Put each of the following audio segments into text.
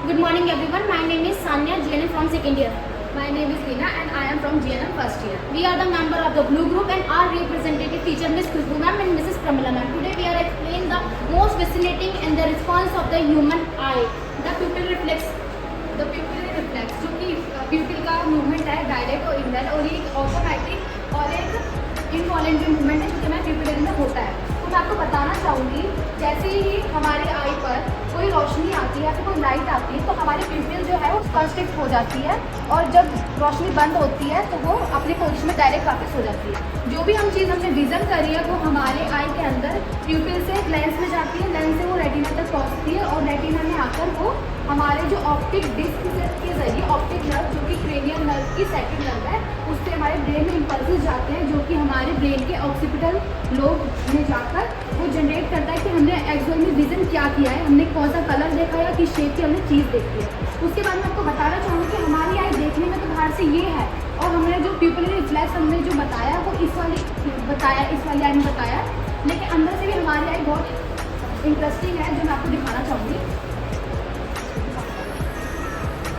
Good morning everyone. My name is Sanya, GNM from second year. My name is Veena and I am from GNM first year. We are the member of the Blue Group and our representative teacher Miss Khushbu ma'am and Mrs. Pramila ma'am. Today we are explaining the most fascinating and the response of the human eye. The pupil reflex. The pupillary reflex जो कि pupil का movement है direct और indirect और एक automatic और एक involuntary movement है जो कि हमारे pupillary में होता है। तो मैं आपको बताना चाहूँगी जैसे ही हमारे आई पर कोई रोशनी आती है या फिर कोई लाइट आती है तो हमारी पिupil जो है वो कंस्ट्रिक्ट हो जाती है और जब रोशनी बंद होती है तो वो अपने पोजीशन में डायरेक्ट वापस हो जाती है। जो भी हम चीज़ हमने विजन करी है वो हमारे आई के अंदर प्यूपिल से लेंस में जाती है, लेंस से वो रेटिना तक पहुँचती है और रेटिना में आकर वो हमारे जो ऑप्टिक डिस्क के जरिए ऑप्टिक नर्व जो कि क्रेनियल नर्व की सेकंड नर्व है उससे हमारे ब्रेन में इम्पल्सेस जाते हैं जो कि हमारे ब्रेन के ऑक्सीपिटल लोब में जाकर वो जनरेट करता है कि हमने एक्चुअल में विजन क्या किया है, हमने कौन सा कलर देखा है, किस शेप की हमने चीज़ देखी है। उसके बाद मैं आपको बताना चाहूँगी कि हमारी आई देखने में तो बाहर से ये है और हमने जो प्यूपिलरी रिफ्लेक्स हमने जो बताया वो इस वाली आई में बताया, लेकिन अंदर से भी हमारी आई बहुत इंटरेस्टिंग है जो मैं आपको दिखाना चाहूँगी।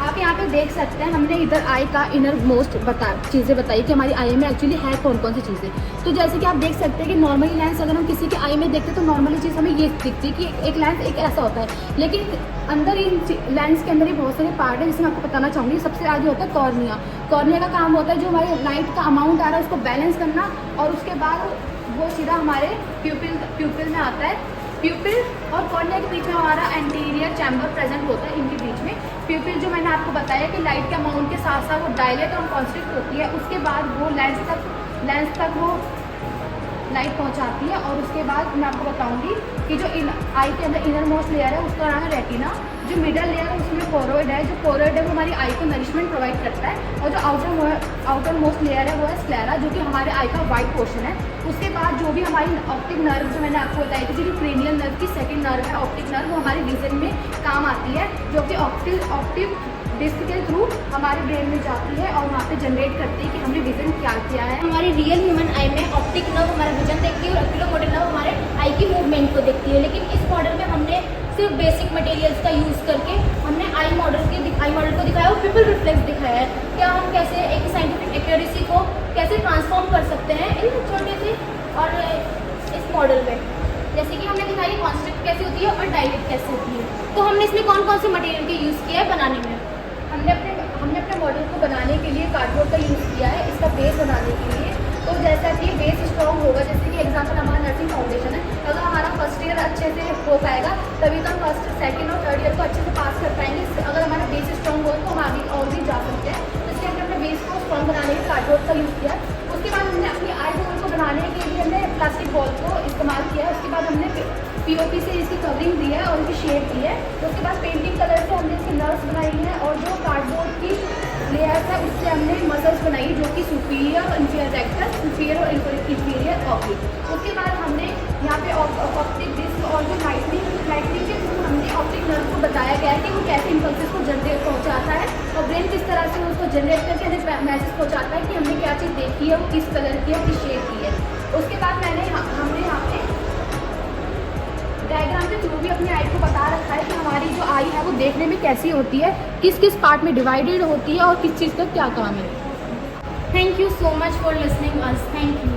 आप यहाँ पे देख सकते हैं हमने इधर आई का इनर मोस्ट चीज़ें बताई कि हमारी आई में एक्चुअली है कौन कौन सी चीज़ें। तो जैसे कि आप देख सकते हैं कि नॉर्मली लेंस अगर हम किसी के आई में देखते हैं तो नॉर्मली चीज़ हमें ये दिखती है कि एक लेंस एक ऐसा होता है, लेकिन अंदर इन लेंस के अंदर ही बहुत सारे पार्ट है जिसमें मैं आपको बताना चाहूँगी। सबसे आगे होता है कॉर्निया। कॉर्निया का काम होता है जो हमारे लाइट का अमाउंट आ रहा है उसको बैलेंस करना और उसके बाद वो सीधा हमारे प्यूपिल में आता है। प्यूपिल और कॉर्निया के बीच में हमारा एंटीरियर चैम्बर प्रेजेंट होता है। इनके बीच में प्यूपिल जो मैंने आपको बताया कि लाइट के अमाउंट के साथ साथ वो डायलेट और कॉन्स्ट्रिक्ट होती है, उसके बाद वो लेंस तक वो लाइट पहुंचाती है और उसके बाद मैं आपको बताऊंगी कि जो आई के अंदर इनर मोस्ट लेयर है उसका नाम है रेटिना। जो मिडल लेयर है उसमें फोरोइड है, जो फोरोइड है वो हमारी आई को नरिशमेंट प्रोवाइड करता है और जो आउटर मोस्ट लेयर है वो है स्क्लेरा जो कि हमारे आई का वाइट पोर्शन है। उसके बाद जो भी हमारी ऑप्टिक नर्व जो मैंने आपको बताई थी जो क्रेनियल नर्व की सेकंड नर्व है ऑप्टिक नर्व, वो हमारे विजन में काम आती है जो कि ऑप्टिक डिस्क के थ्रू हमारे ब्रेन में जाती है और वहाँ पे जनरेट करती है कि हमने विजन क्या किया है। हमारी रियल ह्यूमन आई में ऑप्टिक नर्व हमारा विजन देखती है और ऑक्यूलोमोटिव नर्व हमारे आई की मूवमेंट को देखती है। लेकिन इस मॉडल में हमने सिर्फ बेसिक मटेरियल्स का यूज़ करके हमने आई मॉडल को दिखाया और पिupil रिफ्लेक्स दिखाया है। क्या हम कैसे एक साइंटिफिक एक्यूरेसी को कैसे ट्रांसफॉर्म कर सकते हैं इन छोटे से और इस मॉडल में, जैसे कि हमने दिखाई कॉन्स्ट्रिक्ट कैसे होती है और डायलेट कैसे होती है। तो हमने इसमें कौन कौन से मटेरियल का यूज़ किया है बनाने में। हमने अपने मॉडल को बनाने के लिए कार्डबोर्ड का यूज़ किया है इसका बेस बनाने के लिए। तो जैसा कि बेस स्ट्रॉन्ग होगा, जैसे कि एग्जांपल हमारा नर्सिंग फाउंडेशन है, अगर हमारा फर्स्ट ईयर अच्छे से हो पाएगा तभी तो हम फर्स्ट सेकंड और थर्ड ईयर को अच्छे से पास कर पाएंगे। अगर हमारा बेस स्ट्रॉन्ग हो तो हम आगे और भी जा सकते हैं। तो इसलिए हमने अपने बेस को स्ट्रॉन्ग बनाने के लिए कार्डबोर्ड का यूज़ किया। उसके बाद हमने अपनी आई बॉल को बनाने के लिए हमने प्लास्टिक बॉल को इस्तेमाल किया। उसके बाद हमने पीओपी से इसकी कवरिंग दी है और उनकी शेप दी है। तो उसके बाद पेंटिंग कलर से हमने इसकी नर्व्स बनाई हैं और जो कार्डबोर्ड की लेयर है उससे हमने मसल्स बनाई जो कि सुपीरियर और इंफीरियर रेक्टस, सुपीरियर और इंफीरियर ऑब्लिक। उसके बाद हमने यहाँ पे ऑप्टिक डिस्क और जो लाइटनिंग के थ्रू हमने ऑप्टिक नर्व को बताया गया है कि वो कैसे इम्पल्सेस को जनरेट पहुँचाता है और ब्रेन किस तरह से उसको जनरेट करके हमें मैसेज पहुँचाता है कि हमने क्या चीज़ देखी है, वो किस कलर की है, किस शेप की है। उसके बाद हमने यहाँ पे डायग्राम के थ्रू भी अपनी आई को बता रखा है कि हमारी जो आई है वो देखने में कैसी होती है, किस किस पार्ट में डिवाइडेड होती है और किस चीज़ का क्या काम है। Thank you so much for listening us. Thank you.